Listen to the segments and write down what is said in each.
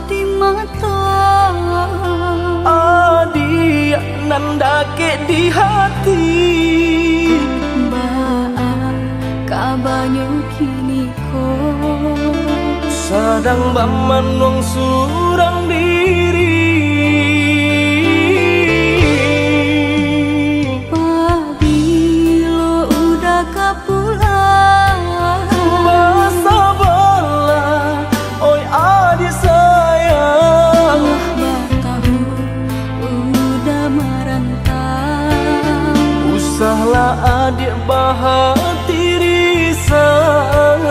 di mata, adia nandake di hati. Baa kabanyu kini ko Sadang bamanong surang diri. Pabilo udah kapulang, Masa bola, oi adik sayang. Batahu udah merantau. Usahlah adik bahati risang,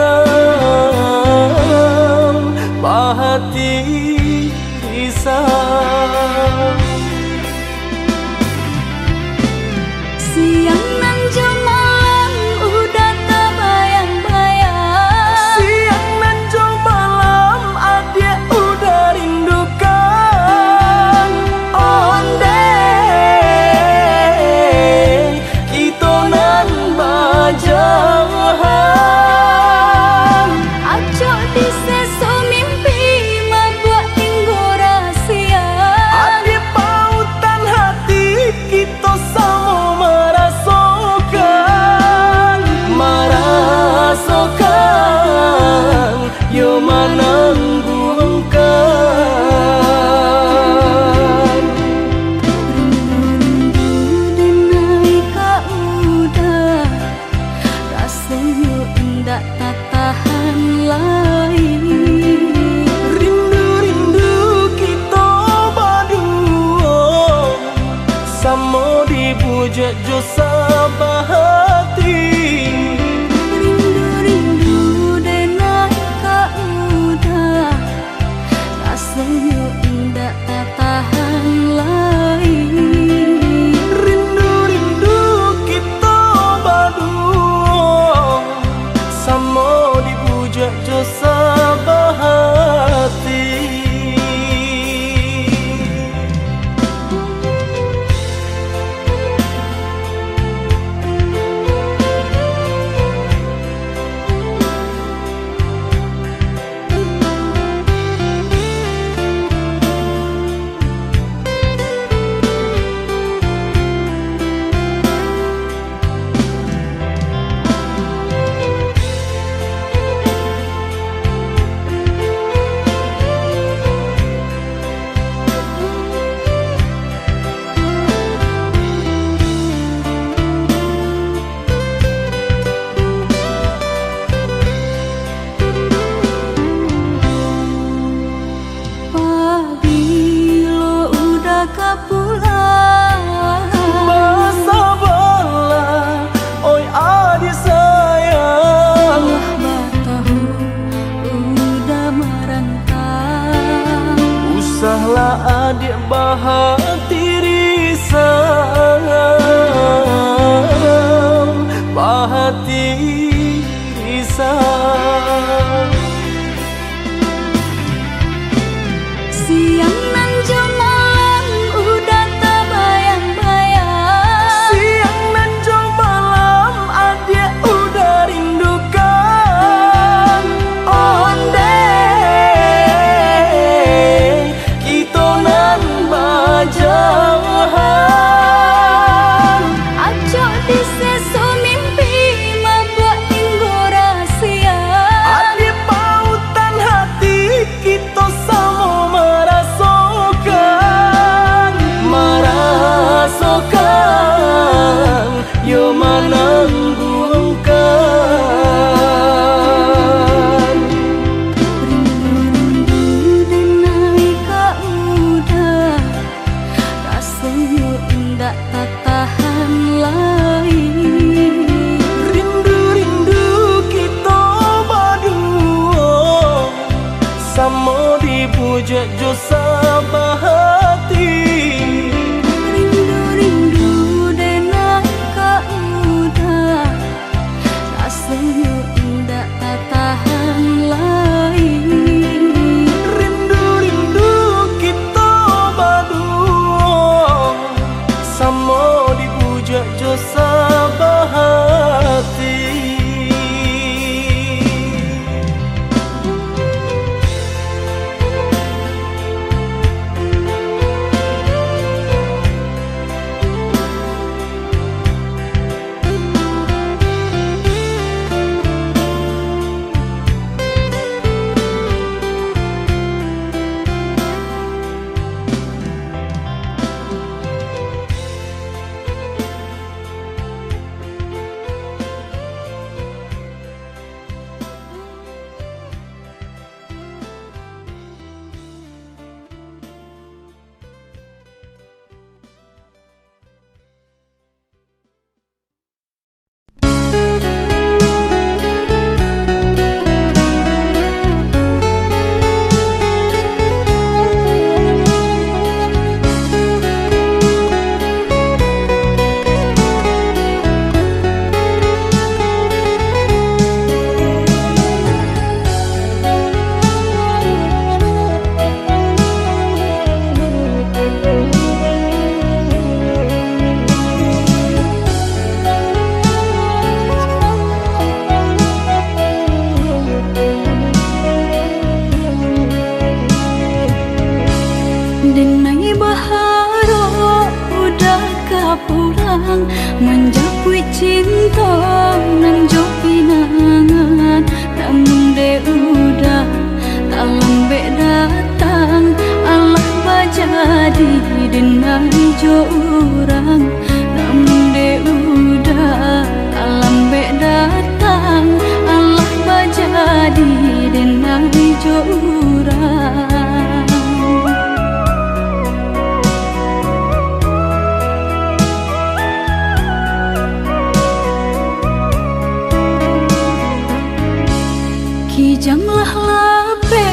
bahati risang. Siang nan malam udah terbayang-bayang. Siang dan jauh malam adik udah rindukan. Ondeh kita nan bajahan. Acok di seso mimpi membuat tinggu rahasia. Adik pautan hati kita sama merasakan. Merasakan yo menangguhkan. Rindu denai ka udah, rasanya ndak tak tahan lagi. Rindu-rindu kita berdua, sama dibujuk jo sabahati. Rindu-rindu denai ka udah, rasanya ndak tak tahan lagi. Rindu-rindu kita berdua, sama dibujuk jo sabahati. Pabilo udah kapulang, Masa bola, oi adik sayang. Batahu udah merantau. Usahlah adik bahati risang, bahati risang. Siang nan malam udah terbayang-bayang. Siang dan jauh malam adik udah rindukan. Ondeh kita nan bajahan. Acok di seso mimpi membuat tinggu rahasia. Adik pautan hati kita sama merasakan. Merasakan yo menangguhkan. Rindu-rindu denai ka udah, rasanya ndak tak tahan lagi. Rindu-rindu kita berdua, sama dibujuk jo sabahati. Rindu-rindu denai ka udah, rasanya ndak tak tahan lagi. Rindu-rindu kita berdua, sama dibujuk jo sabahati. Denai baharo udah kapulang menjapui cinta nan jo pinangan, namun de udah tak lambe datang Allah bajadi denai jo urang, namun de udah tak lambe datang Allah bajadi denai jo urang. Kijanglah lape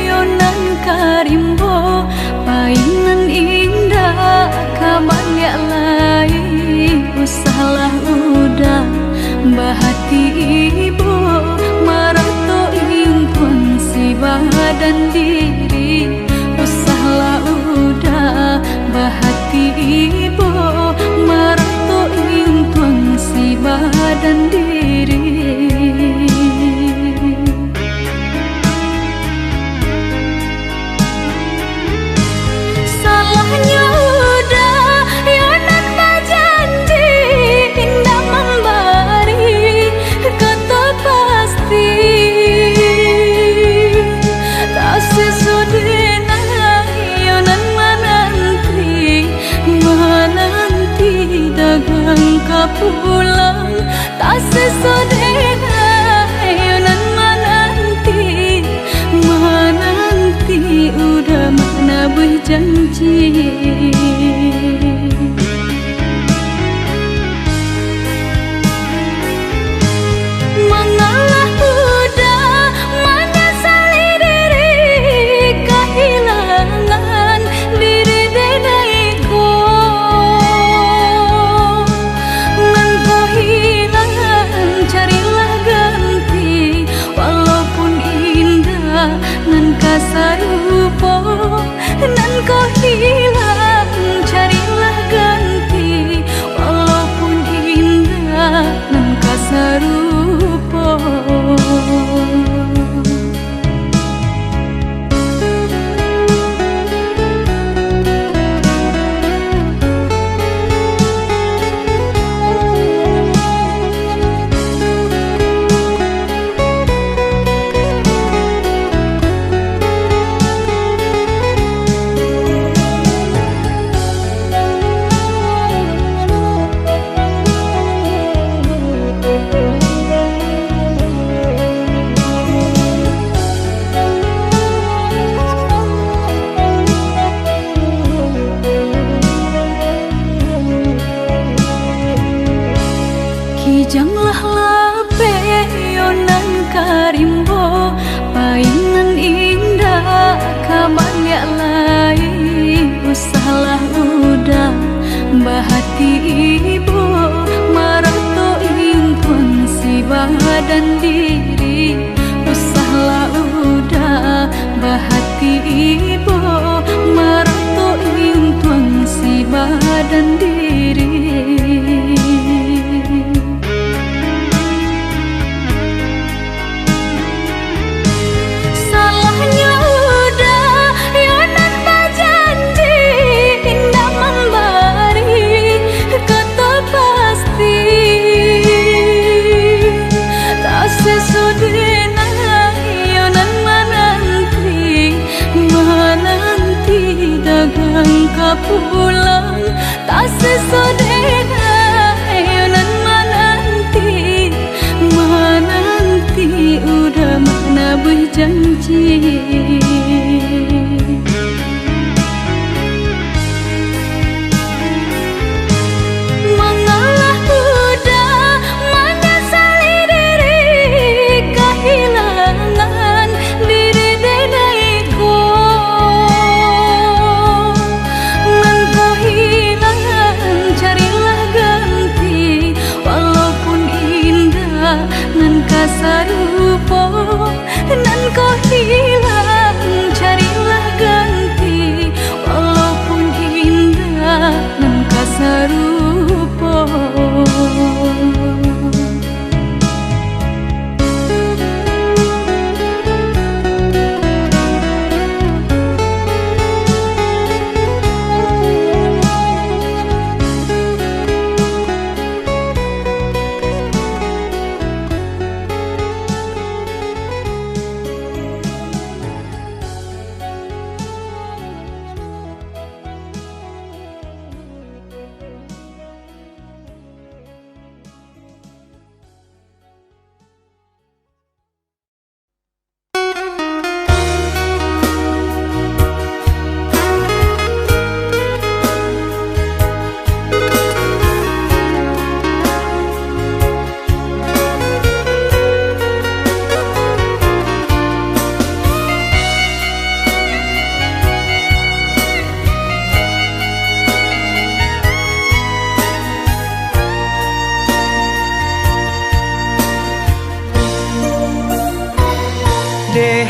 yonan karimbo painan indah kabalya lai usahlah udah bahati ibu marato impun si badan diri usahlah udah bahati ibu marato impun si badan diri. Pulang tak sesodena yonan menanti udah mana berjanji. Mengalah udah menyesali diri kehilangan diri denaiku. Nan kasarupo nan kau hilang carilah ganti walaupun indah nan kasarupo. Kijanglah lape yonan karimbo painan indah kabalya lai usahlah udah bahati ibu marato impun si badan diri usahlah udah bahati ibu marato impun si badan diri. Pulang tak sesodena yonan menanti udah mana berjanji. Mengalah udah menyesali diri kehilangan diri denaiku. Nan kau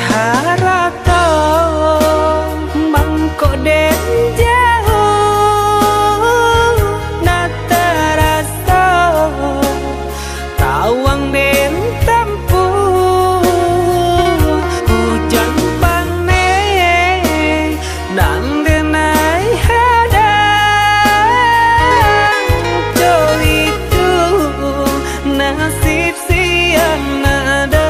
harata mangko den jauh na terasa tawang den tempuh hujan panen nang denai hadang jo itu nasib siang nada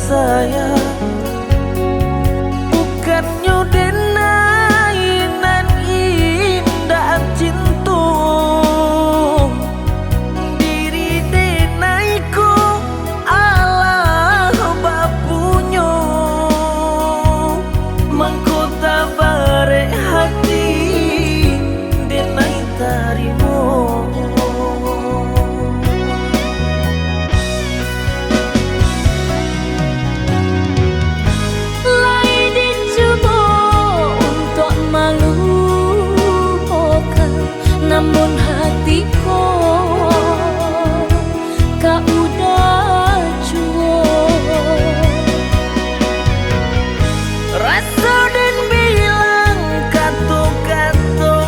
sayang bukan nyodenainan indah cintung diri denaiku Allah bapunyo mangkota bare hati denai tarimo namun hatiku kau udah cuek rasa dan bilang kata-kata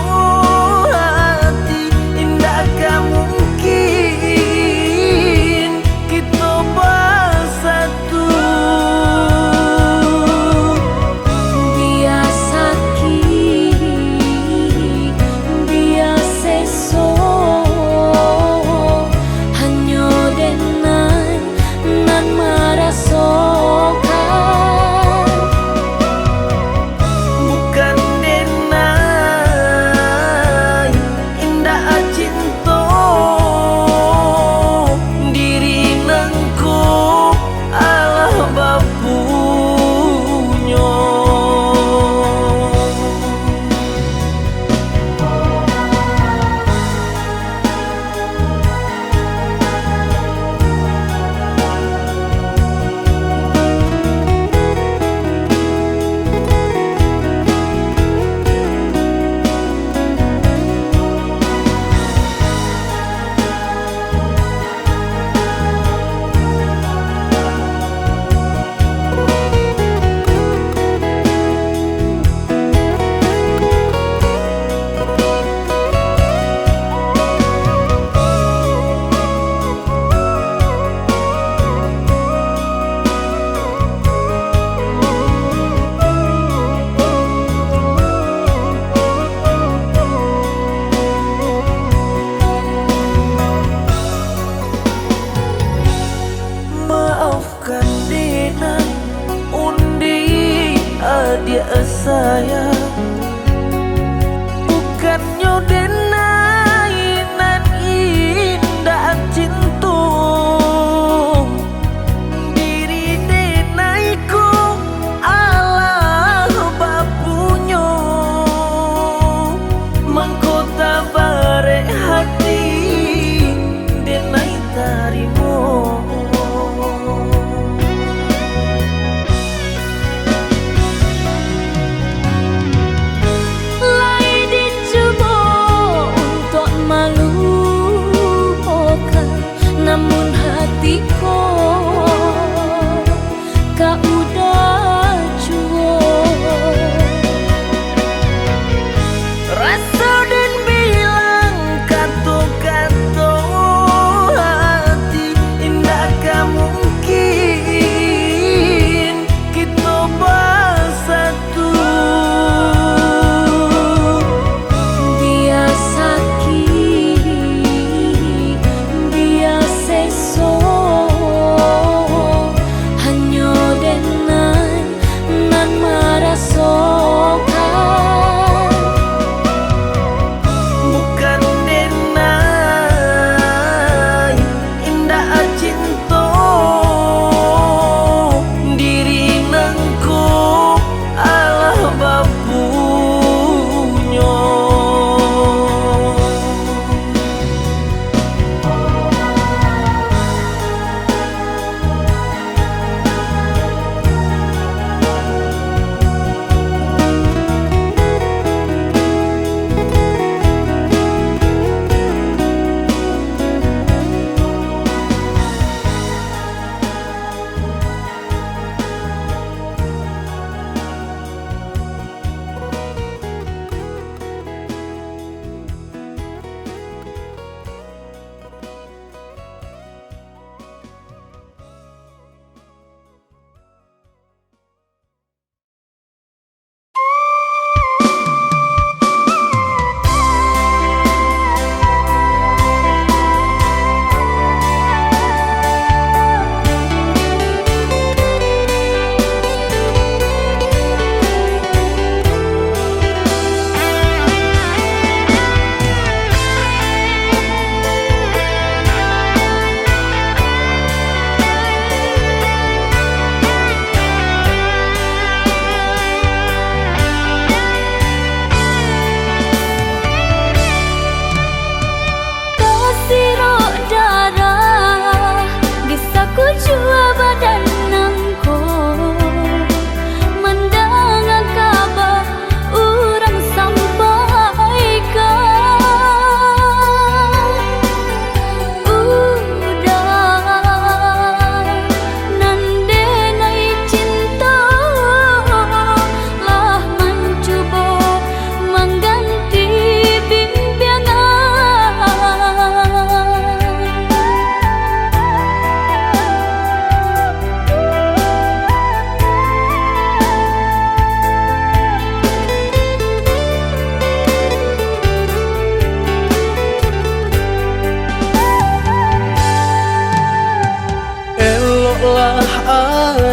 hati indah gak mungkin kita bersatu biasa maafkan Dina undi adia sayang bukan nyodenainan indah cintung diri denaiku Allah bapunyo mangkota bare hati denai tarimo namun hatiku kau udah cuek rasa dan bilang kata-kata hati indah gak mungkin kita bersatu biasa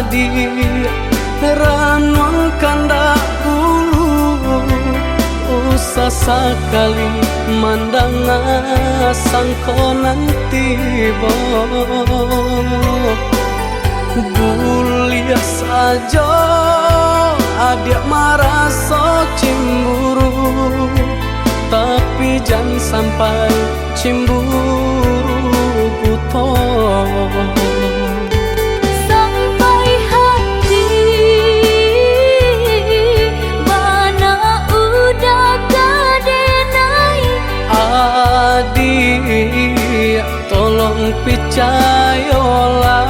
adi ranwang kanda ulu usah sekali mandang sangkonan tiba buliah saja adik merasa cemburu tapi jangan sampai cemburu buta sampai hati mana udah kadenai adik tolong percayalah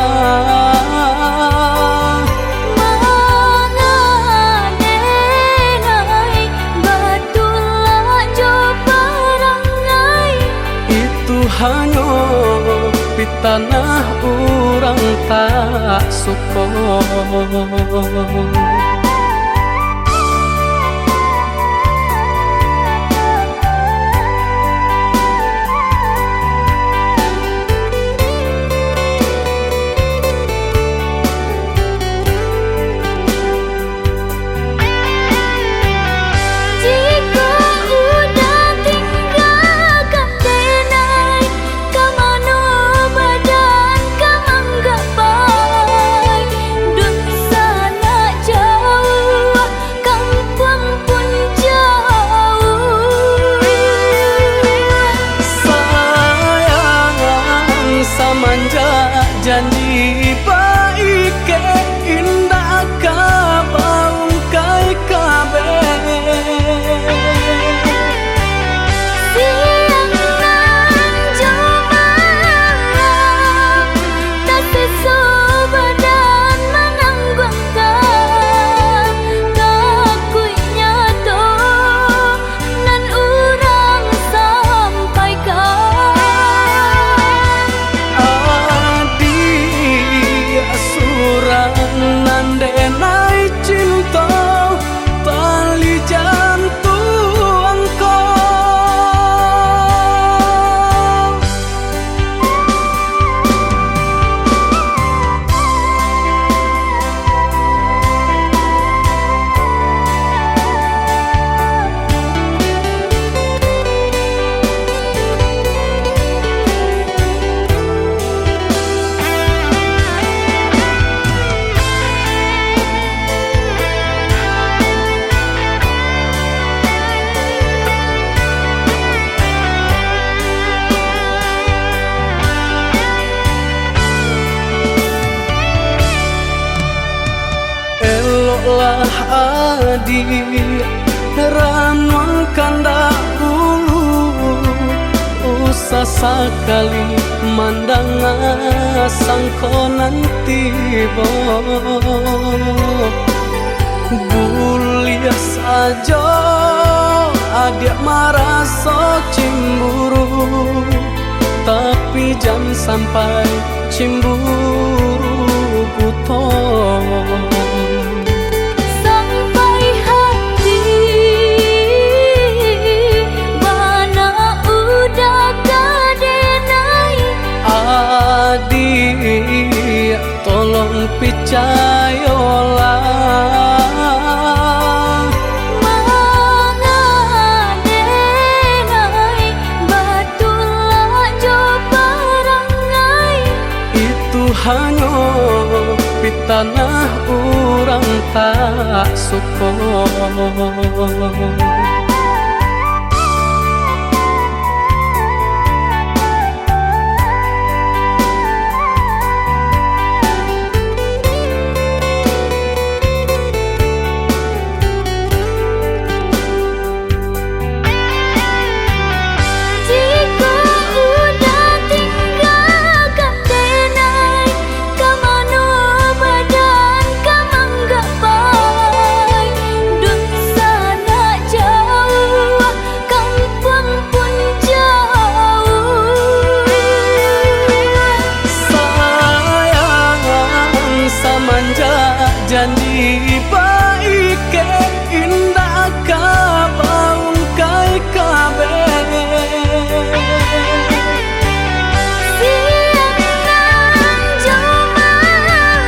hanya di tanah orang tak suka. Janji baik ke indah kabaung kai kabe siang nan jumalang tak sesobadan menanggungkan kakunya to nan urang sampaikan nandenai cinta tali jantuangku lah adik ranwang kanda ulu usah sekali mandang sangkonan tiba buliah saja adik merasa cemburu tapi jangan sampai cemburu buta adik tolong percayalah mengadenai batulah jo perangai itu hanya di tanah orang tak suka. Janji baik ke indah kabaung kai kabe siang nan jumalang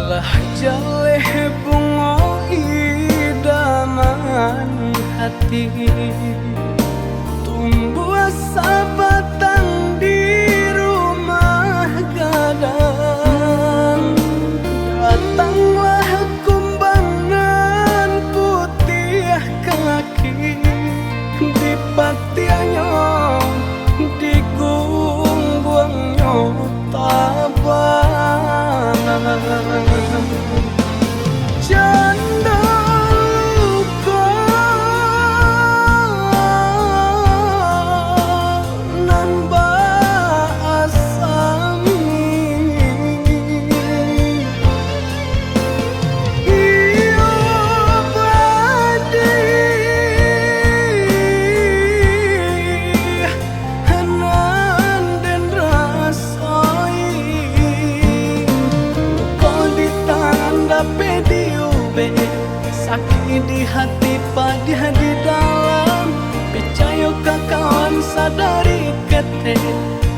Lah jaleh bunga idaman hati, tumbuh sabatang di rumah gadang. Datanglah kumbangan putih kaki, di patiannya di gunggungnya tabanan. Janda luka nan basami, iyo badi hanan dan rasai, kau ditanda pediube, sakit di hati padih di dalam. Percaya kawan sadari kete,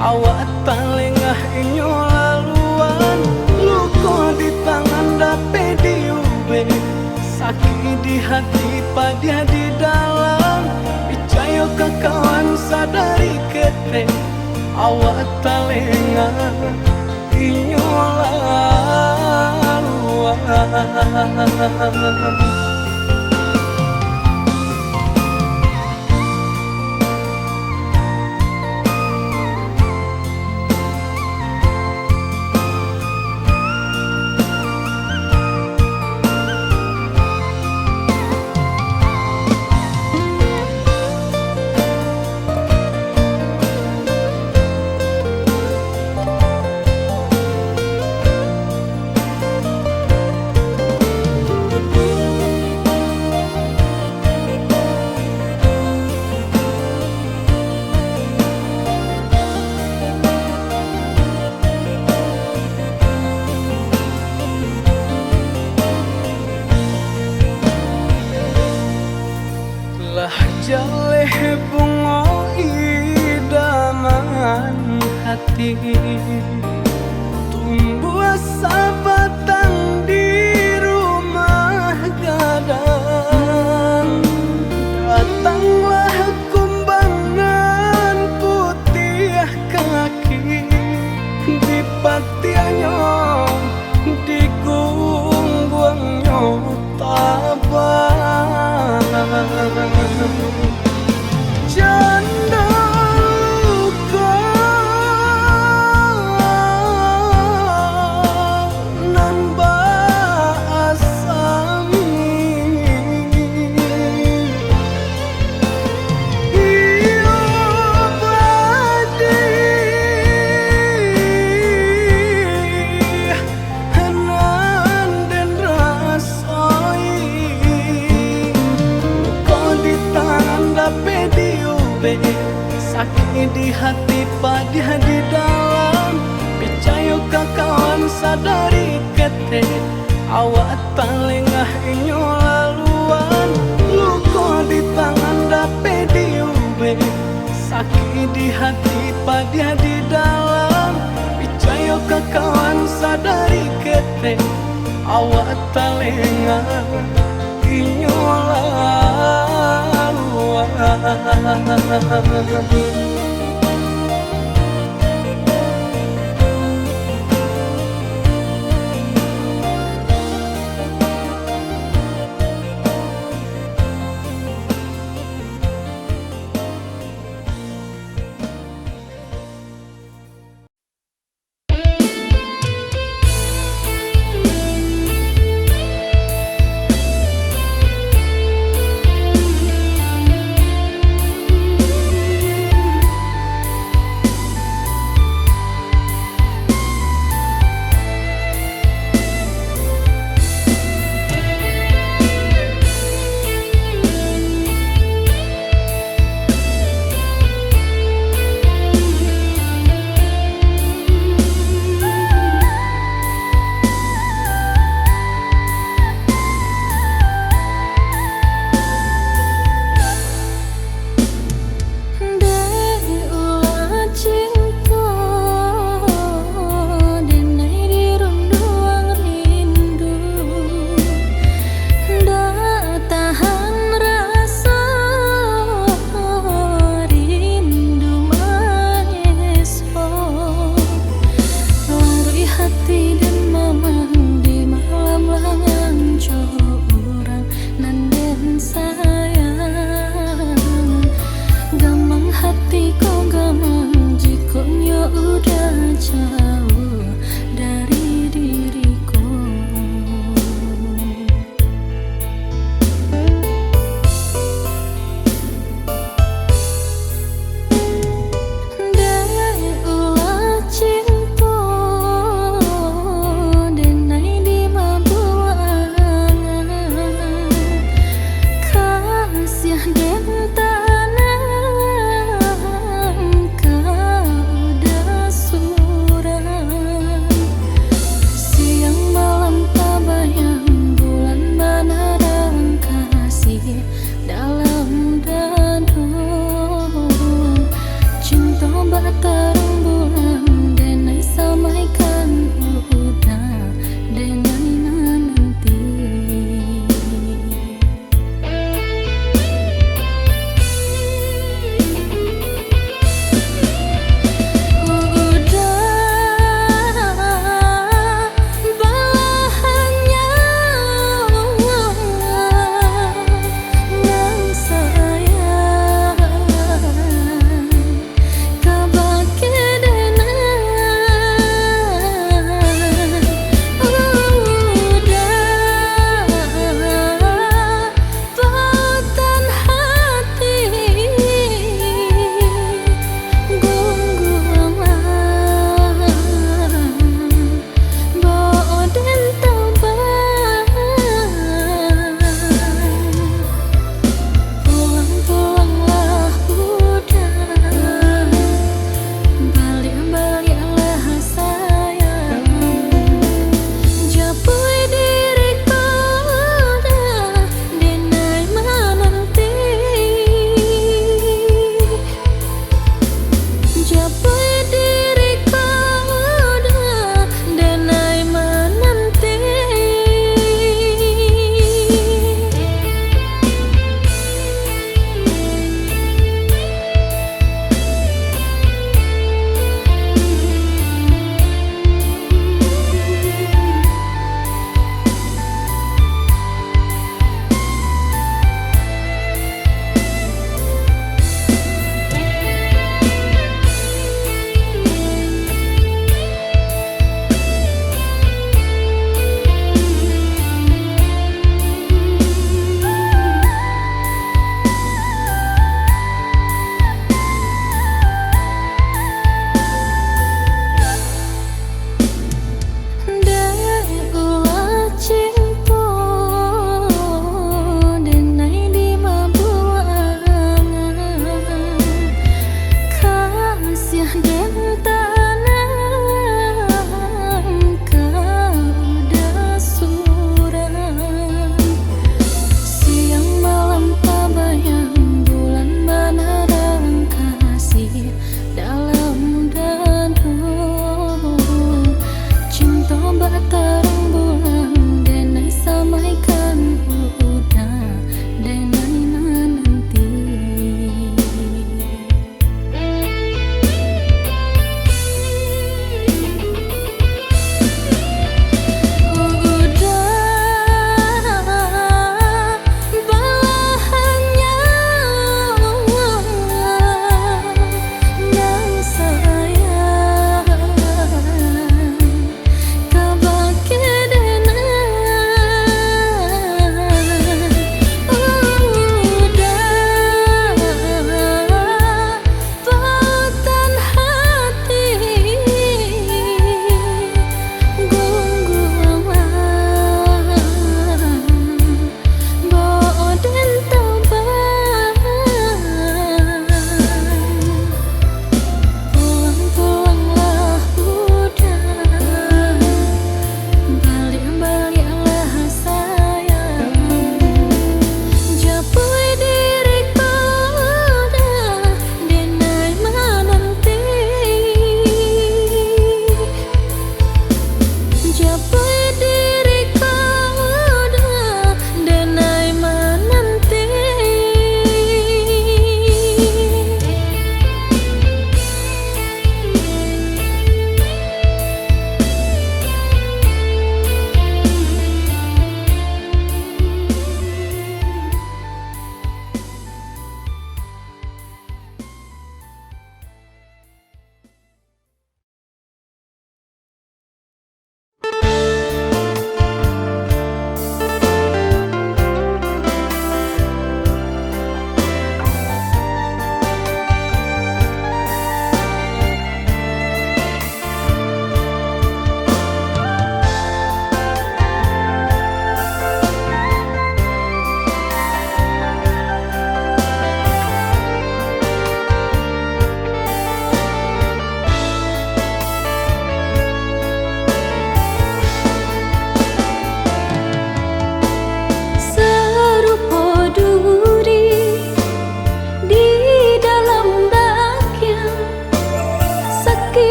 awak talengah inyo laluan. Luka di tangan dape diube, sakit di hati padih di dalam. Percaya kawan sadari kete, awak talengah inyo laluan. Lah jaleh bunga idaman hati, tumbuh sabatang di rumah gadang. Datanglah kumbangan putih kaki, di patiannya di gunggungnya tabanan. Janda luka nan basami, iyo badi hanan dan rasai, kau ditanda pediube, sakit di hati padih di dalam. Percaya kawan sadari kete, awak talengah inyo laluan. Luka di tangan dape diube, sakit di hati padih di dalam. Percaya kawan sadari kete, awak talengah inyo laluan.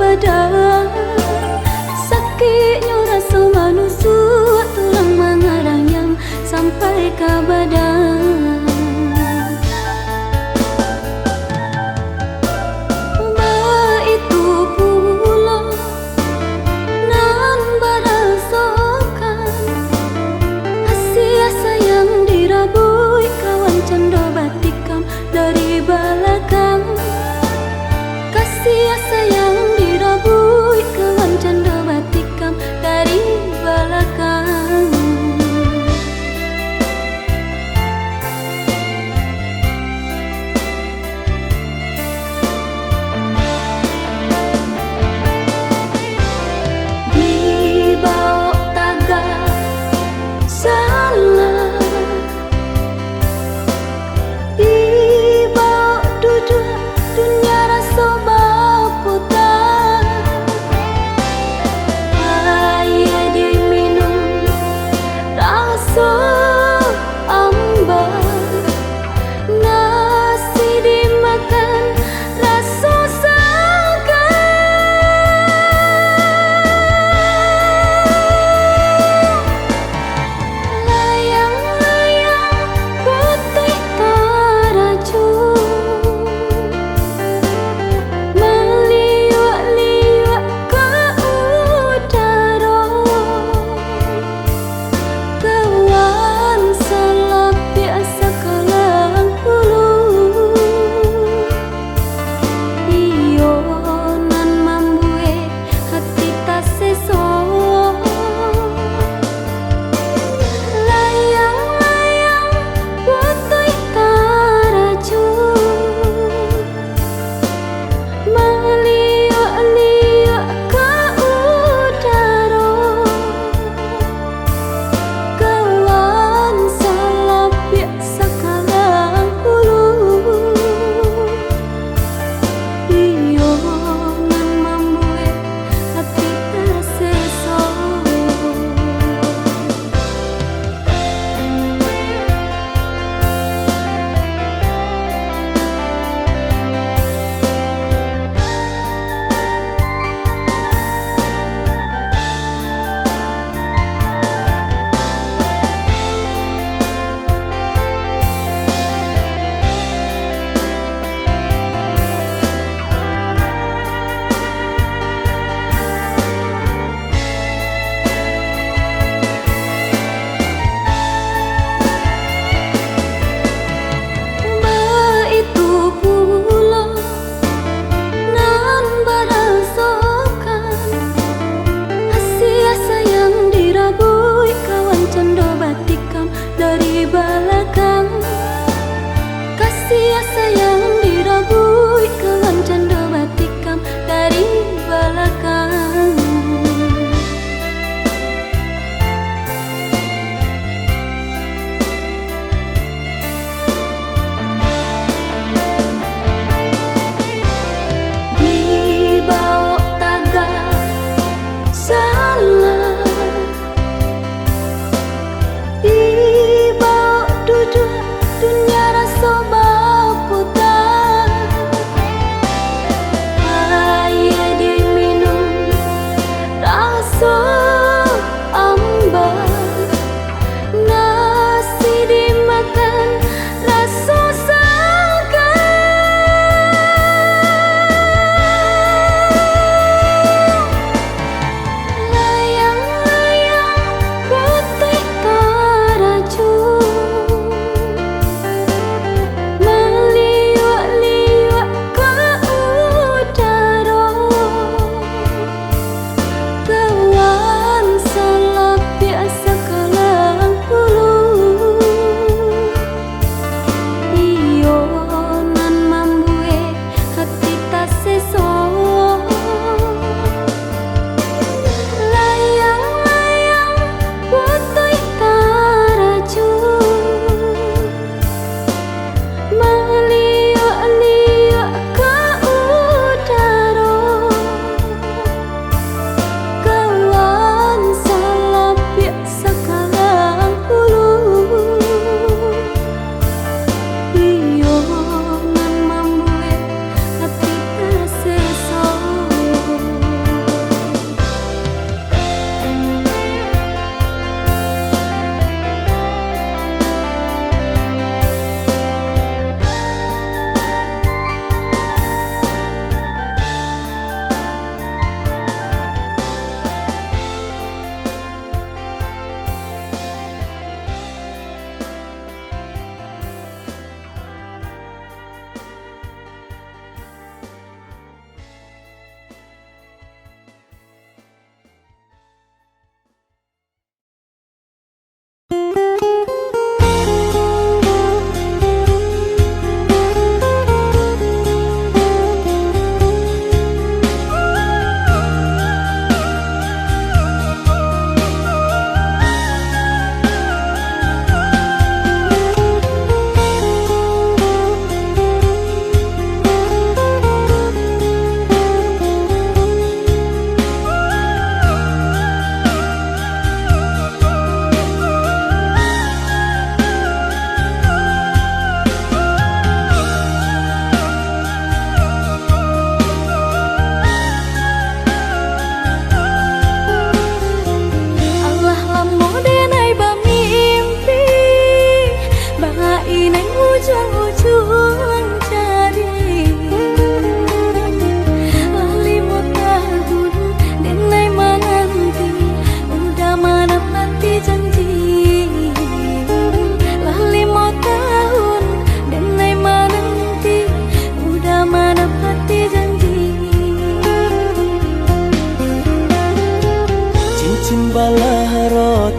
badan. Sakitnya rasa manusuk tulang mengarang yang sampai ke badan. Itu pula nan berasakan hasil sayang dirabui kawan canda batikam dari belakang. Kasih sayang dirabui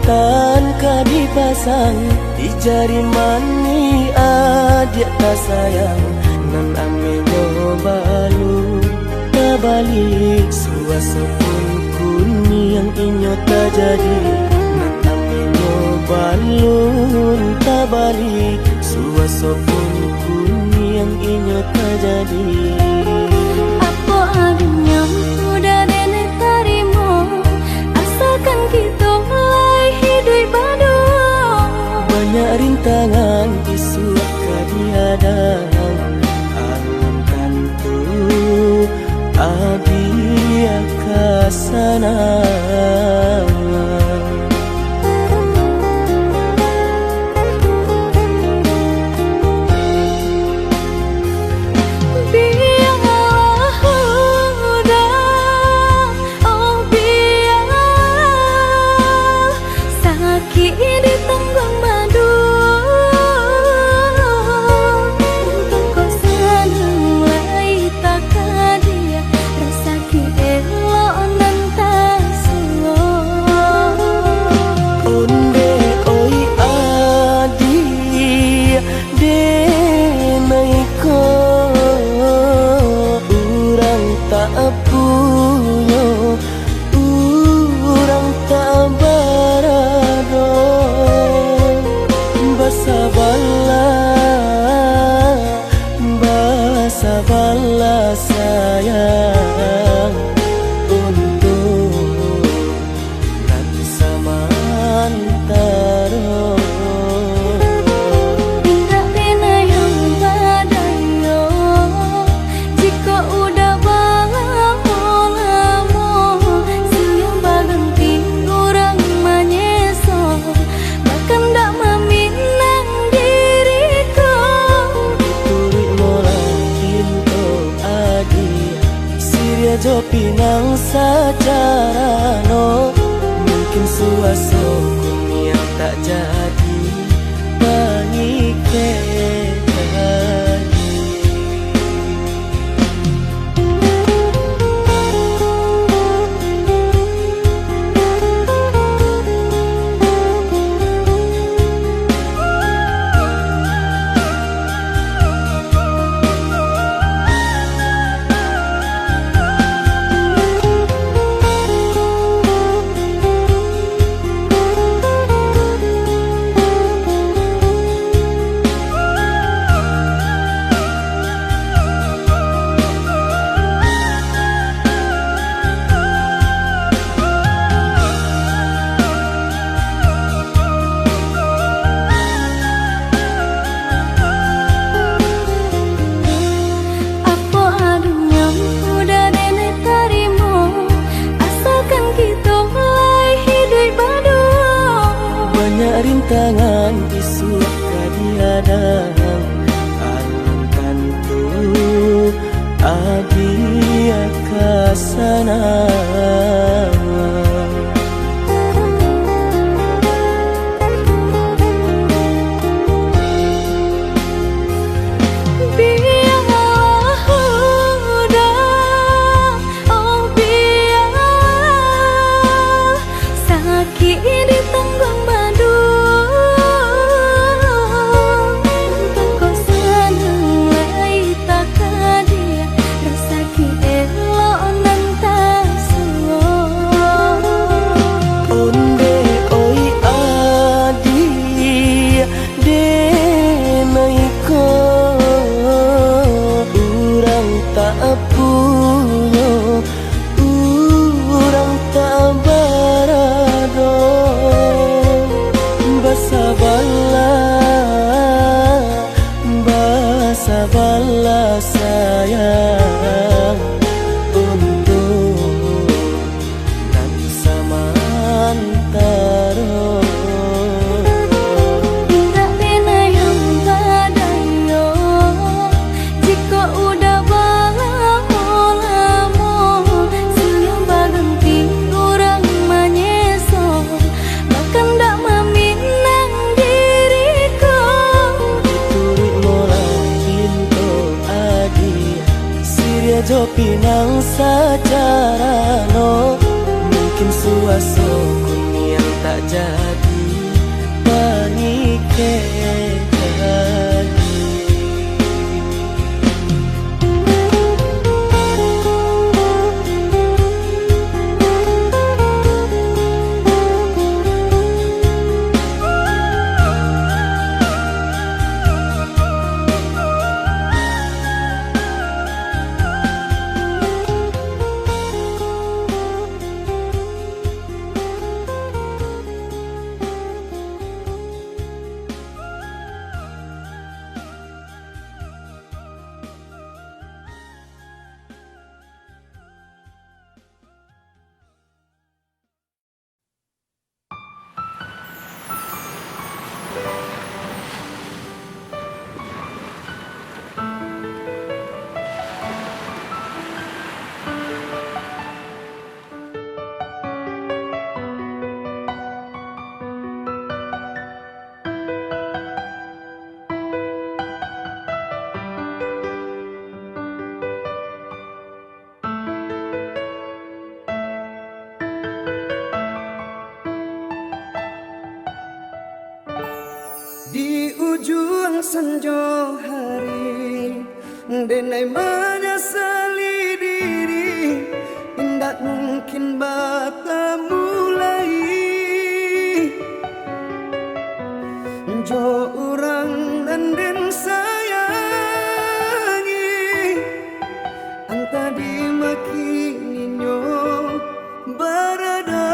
Rantan ka dipasang di jari mani adik tak sayang nan ame balu tabalik suasa pun kuni yang inyo tak jadi nan ame balun tabalik suasa pun kuni yang inyo tak jadi. Apa adanya udah nenek tarimo asalkan kita mulai hidup baru. Banyak rintangan isu kadihadang alam tentu abia kasana. Sabarlah sayang untuk nanti samantara. Tidak pernah yang badayo jika udah lamo siang berganti orang menyesal bahkan tak meminang diriku. Jo pinang secara no mungkin suaso kuni yang tak jadi mengikat lagi. Rintangan isu kadihadang alam tentu abia kasana. Sabarlah sayang untuk nanti samantara. Tidak pernah yang badayo jika udah lamo siang berganti orang menyesal bahkan tak meminang diriku. Jo pinang secara no mungkin suaso kuni yang tak jadi Di ujung senja hari, denai menyesali diri, tidak mungkin bata mulai. Jo orang dan den sayangi, anta dimakininyo berada.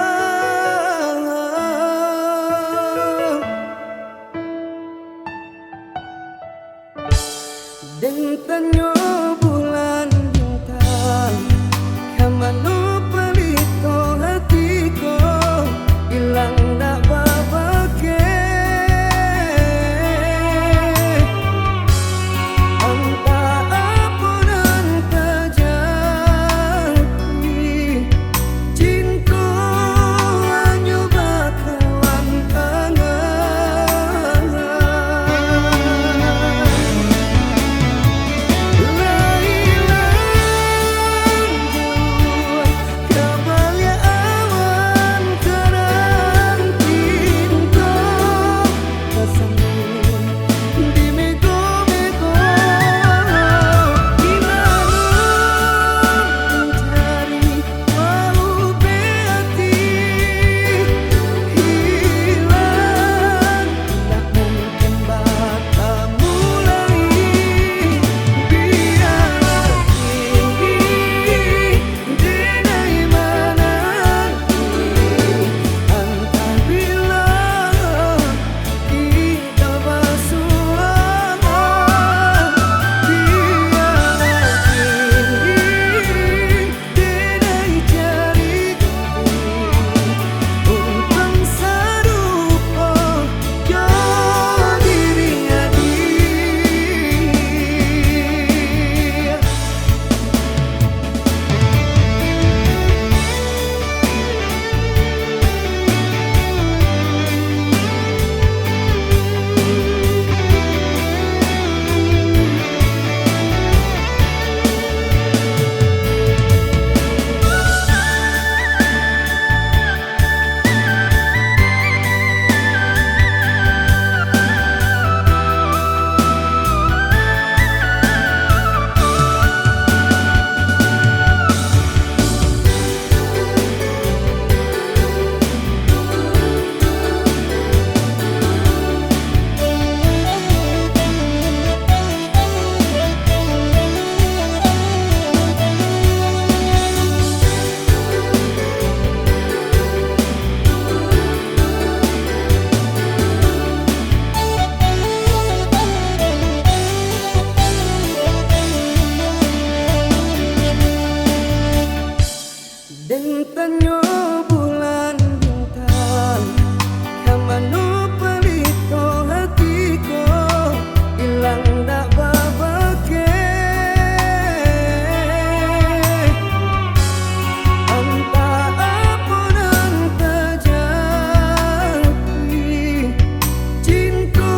Den tanyo bulan bintang, kamano palito hatiko, ilang na babake. Anta apun anta jadi, cinta anyo bakalan angan. Dentanyo bulan bintang, kamano palito hatiko, ilang dak babake. Anta apun anta jadi, cinta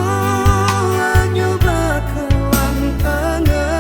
anyo bakalan angan.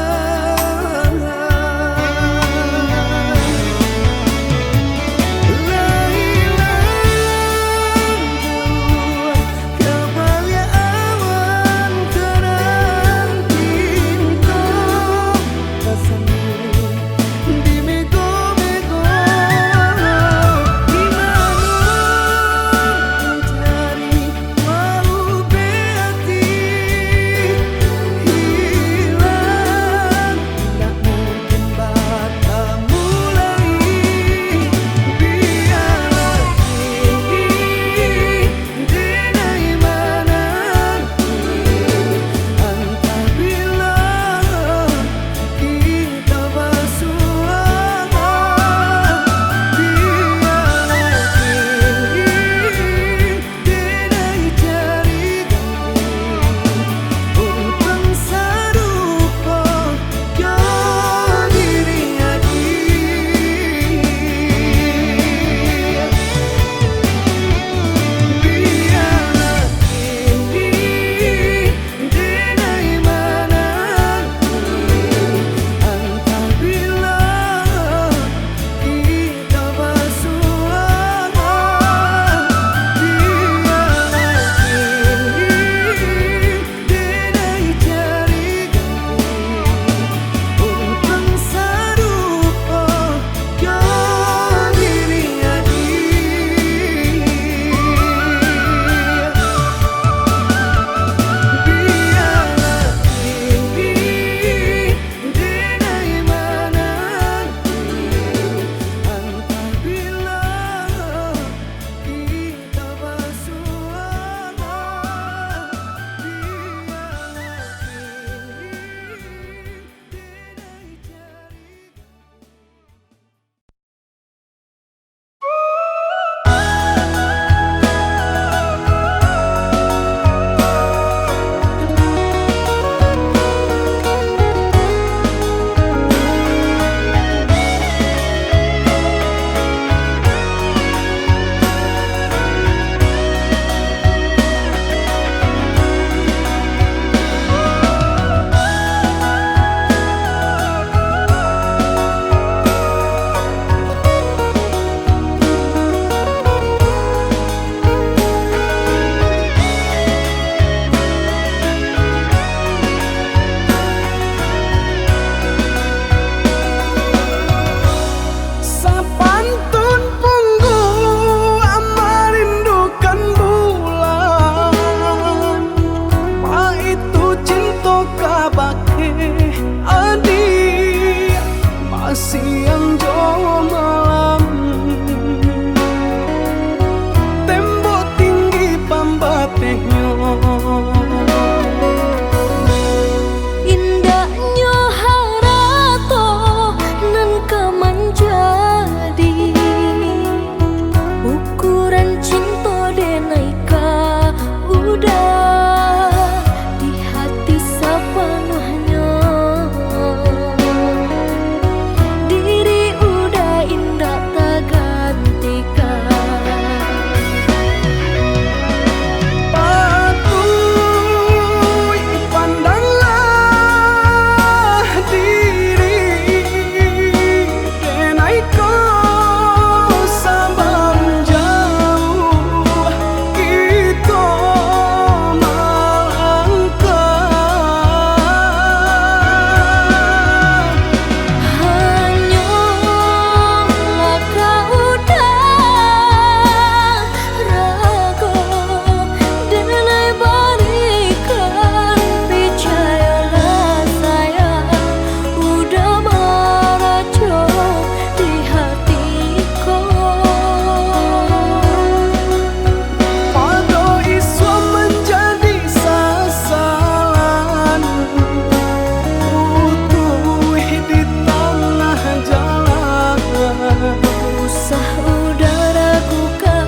Sah udaraku kan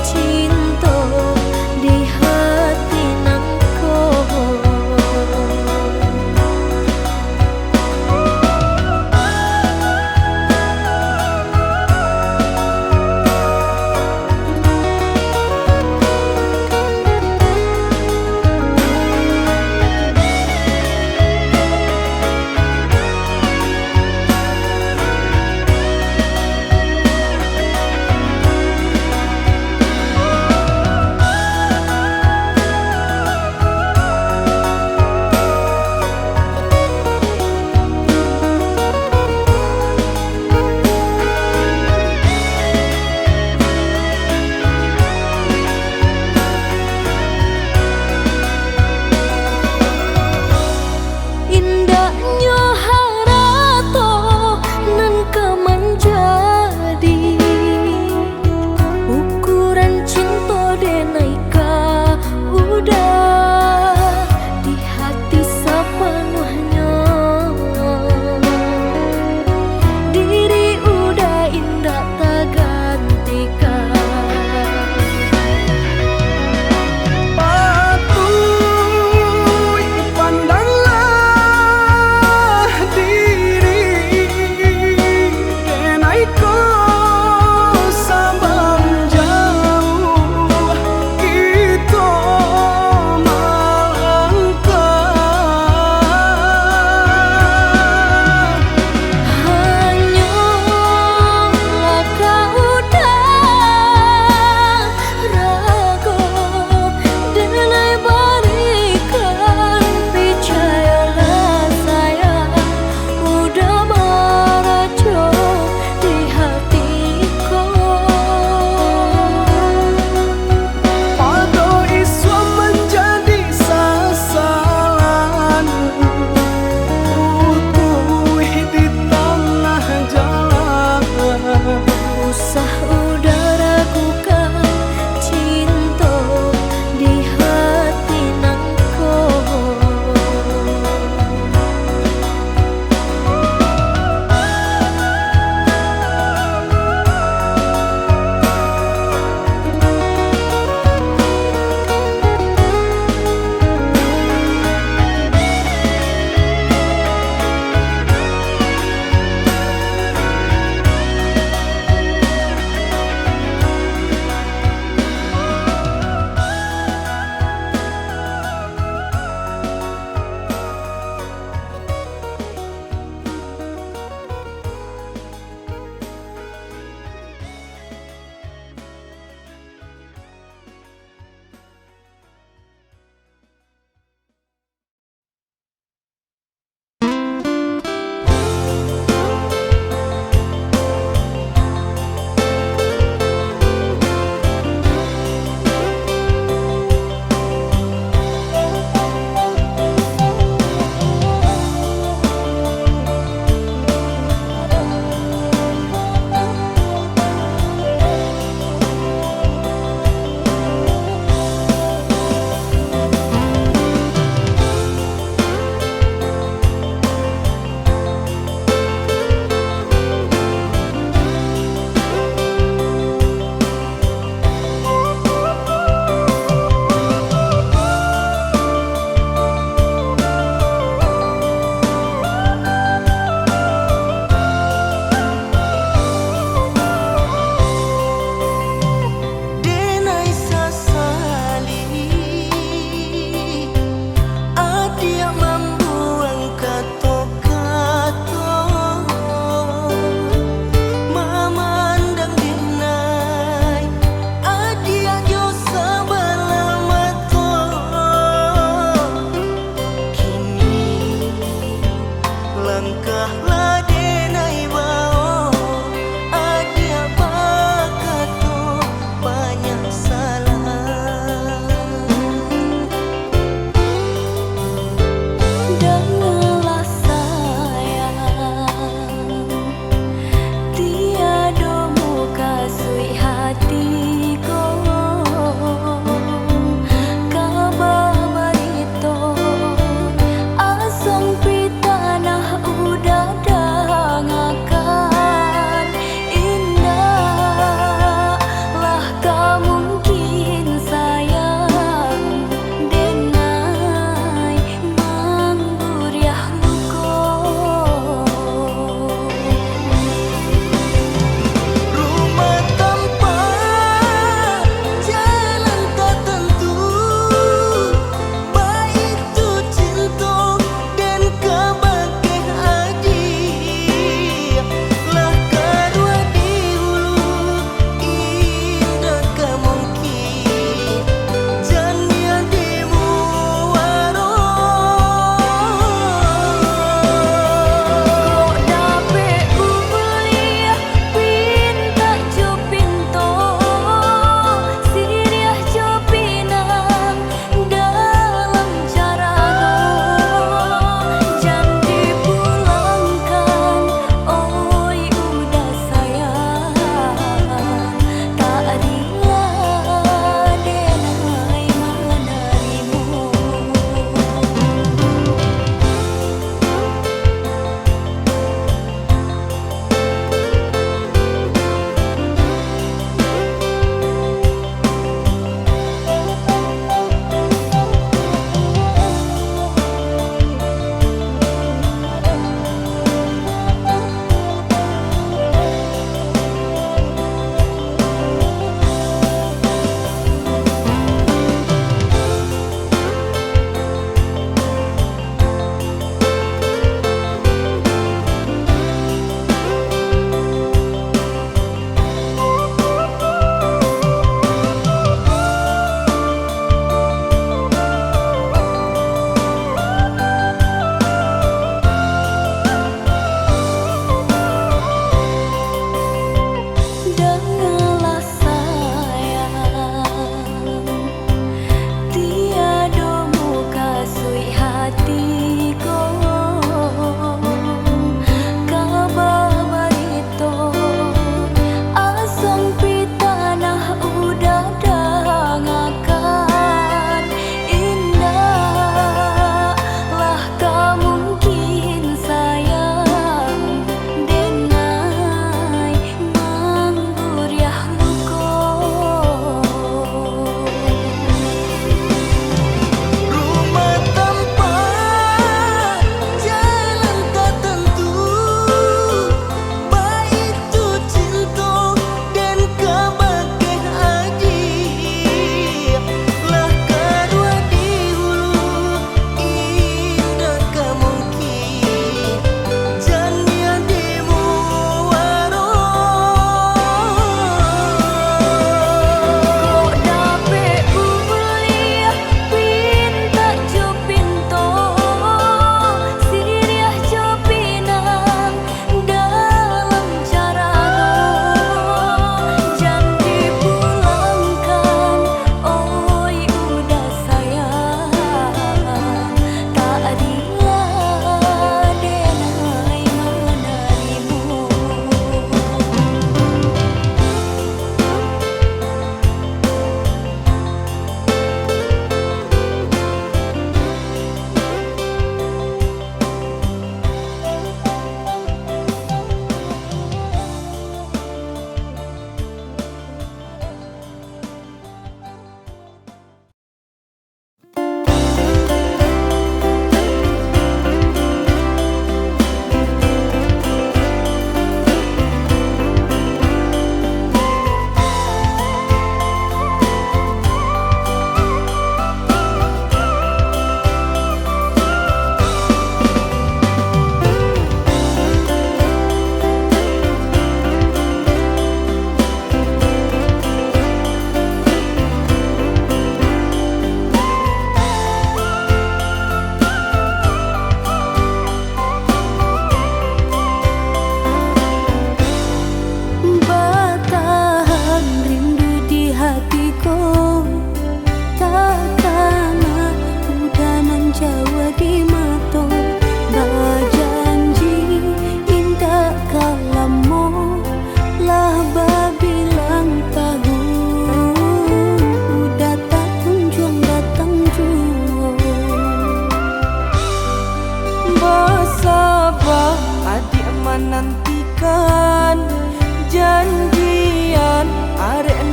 cinta di hati nangko.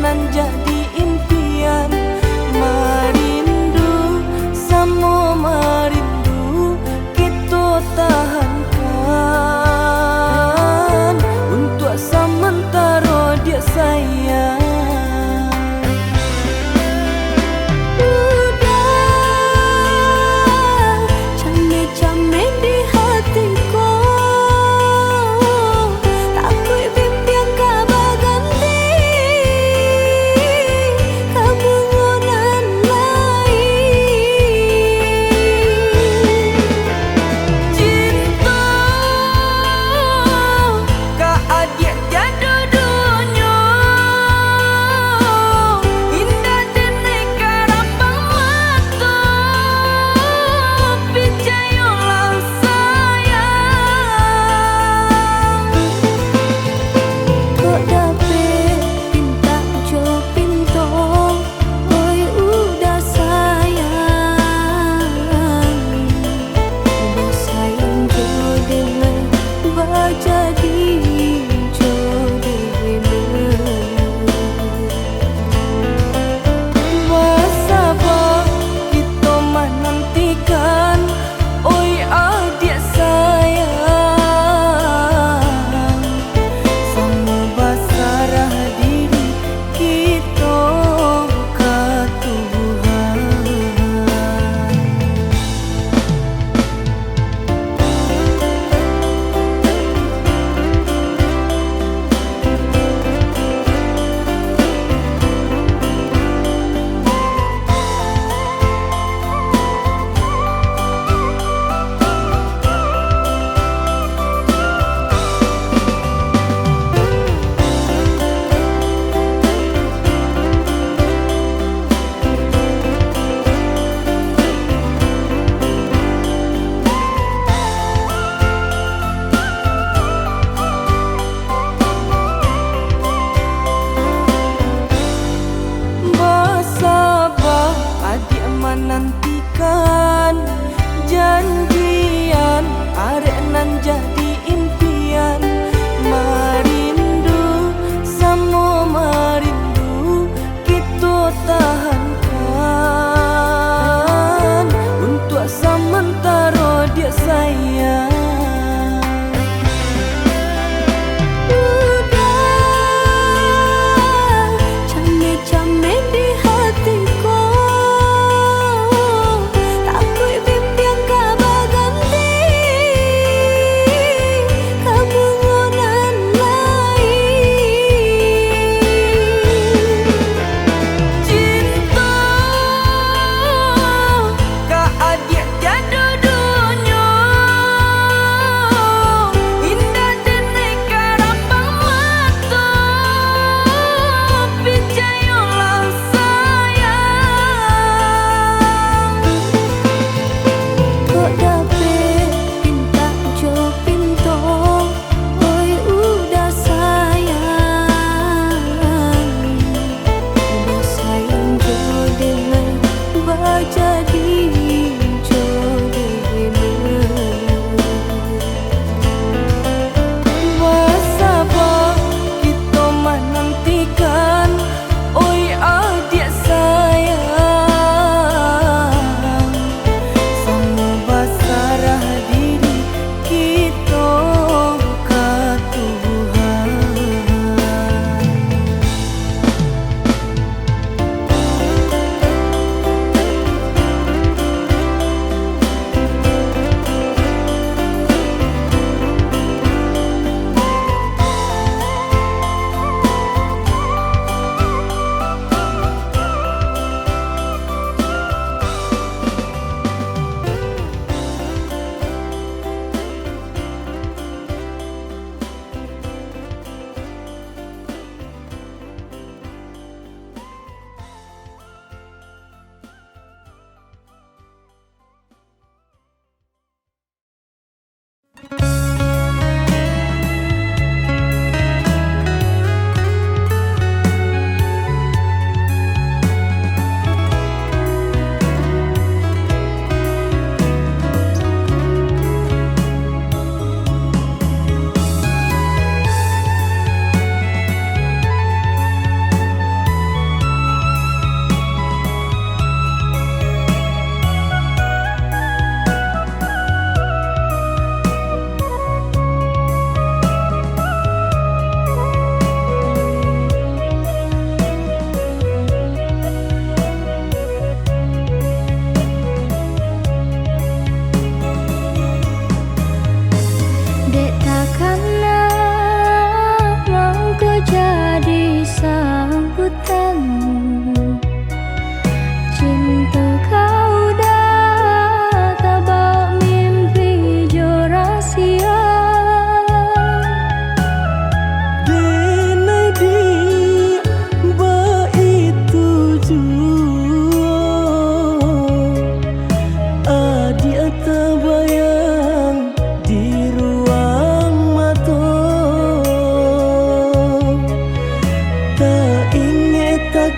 nan jadi impian. Marindu samo marindu kita tahankan untuk sementara dia sayang.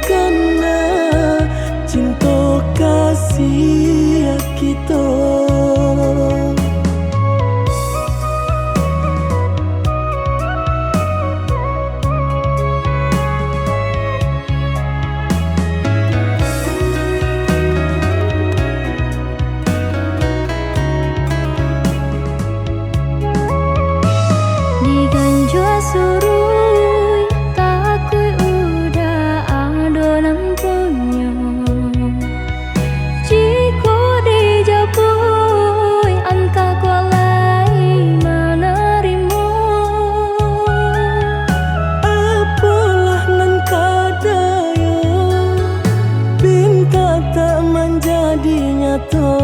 karena cinta kasih kita. Surui takui udah adonan punya. Jika dijapui anta kualai menerima. Apalah nan kadaya pinta tak menjadi nyata.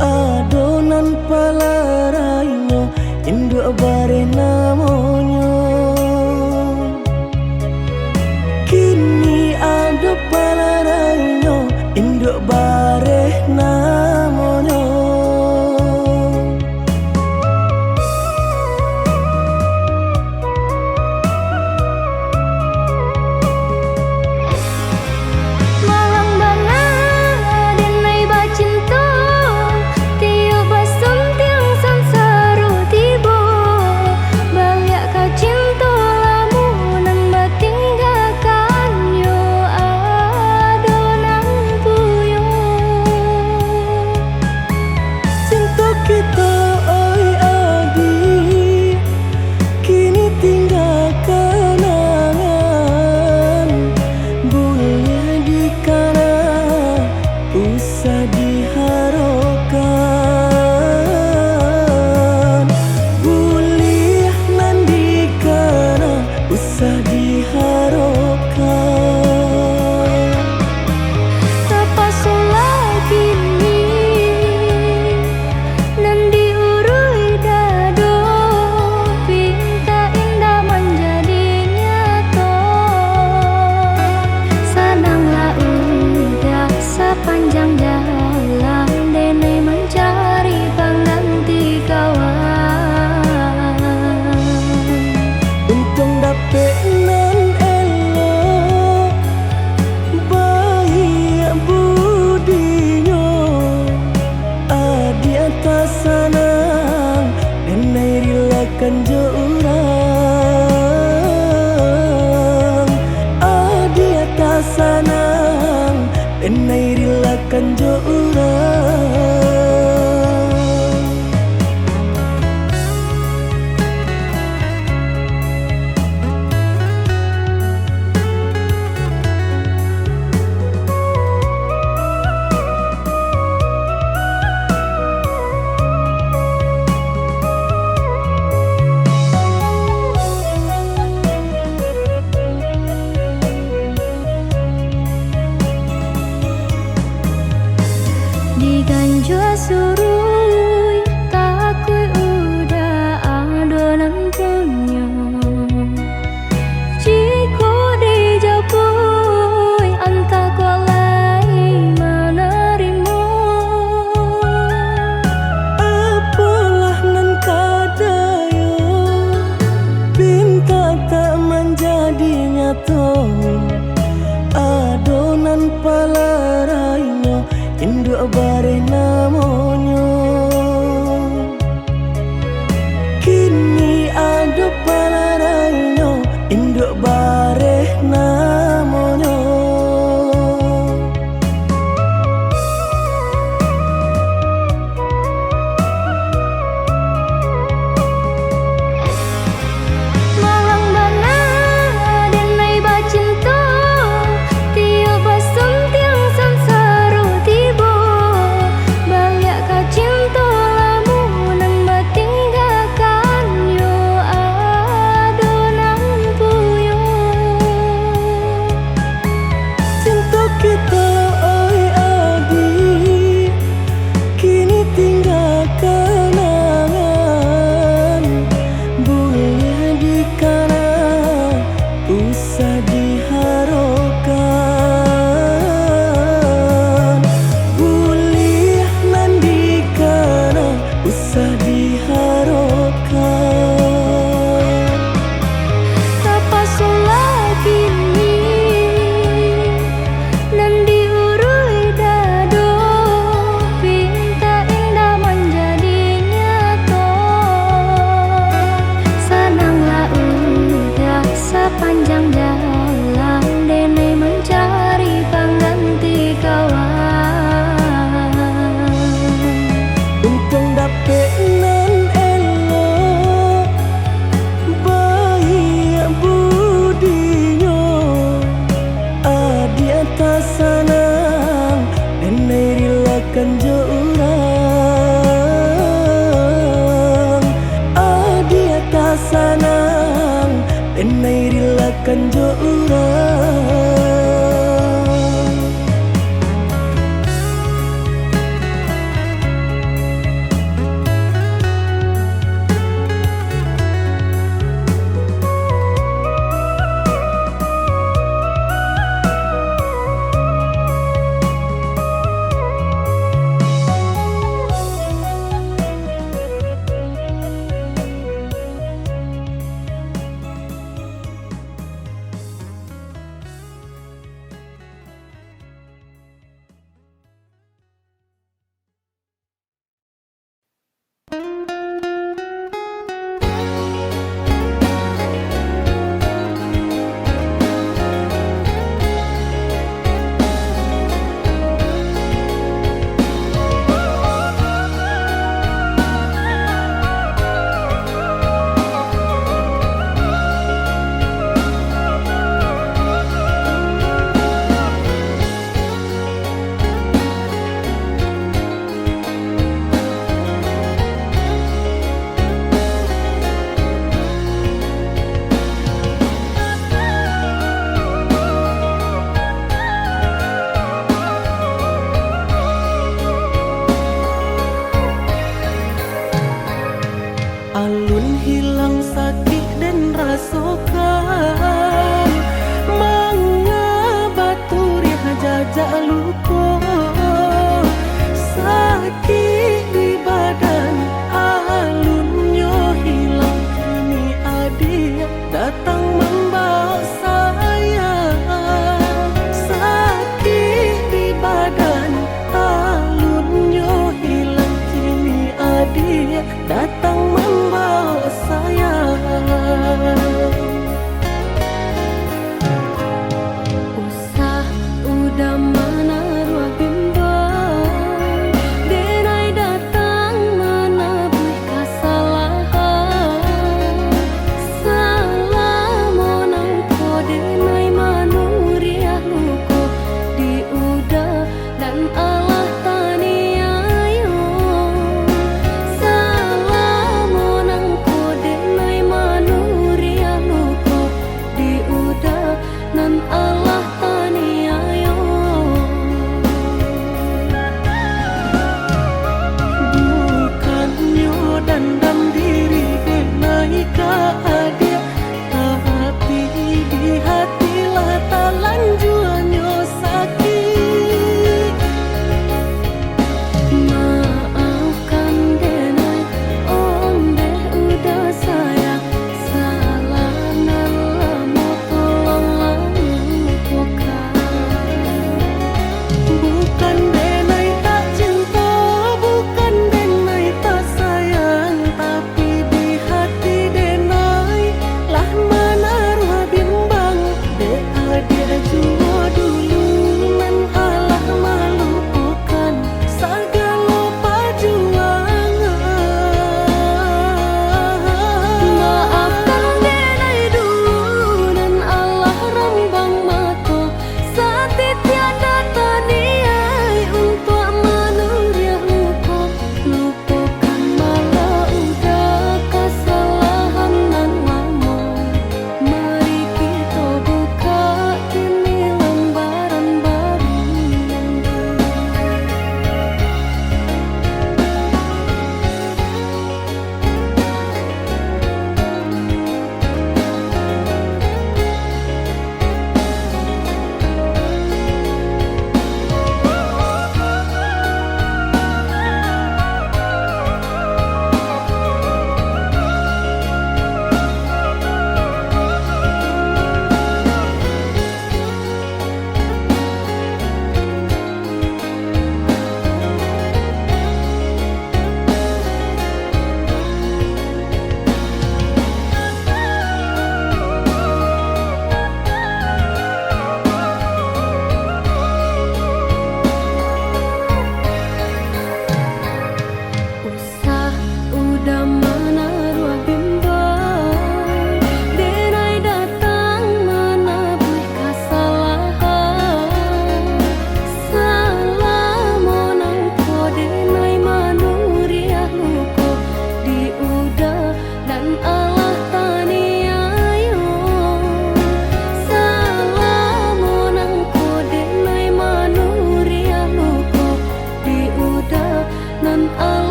Adonan palarainya induk bare namanya. Kini ada palarainya induk bare namanya. Malang bana denai bacinta tiup basum tiang sansaru tibo. Baliak ka cinta lamunan batinggalkan yo adonan puyo. Cinta kita oi adi kini tinggal kenangan. Boleh dikana usah diharapkan. Boleh nan dikana usah diharapkan. Terpasolah kini nan diurui dado. Pinta indah menjadi nyata. Senanglah udah sepanjang jalan denai mencari pengganti kawan. Untung dapet nan elok baik budinya. Adi atas sanang denai rilakan jo urang. Adi atas sanang denai rilakan jo urang. Diganjua surui takui udah adonan punya. Jika dijapui anta kualai menerima. Apalah nan kadaya pinta tak menjadi nyata. Adonan palarainya induk bare namanya. Kini ada palarainya induk bare namanya. Malang bana denai bacinta tiup basum tiang sansaru tibo. Baliak ka cinta lamunan batinggalkan yo adonan puyo. Cinta kita oi adi kini tinggal kenangan. Boleh dikana usah diharapkan. Boleh nan dikana usah diharapkan. Terpasolah kini cinta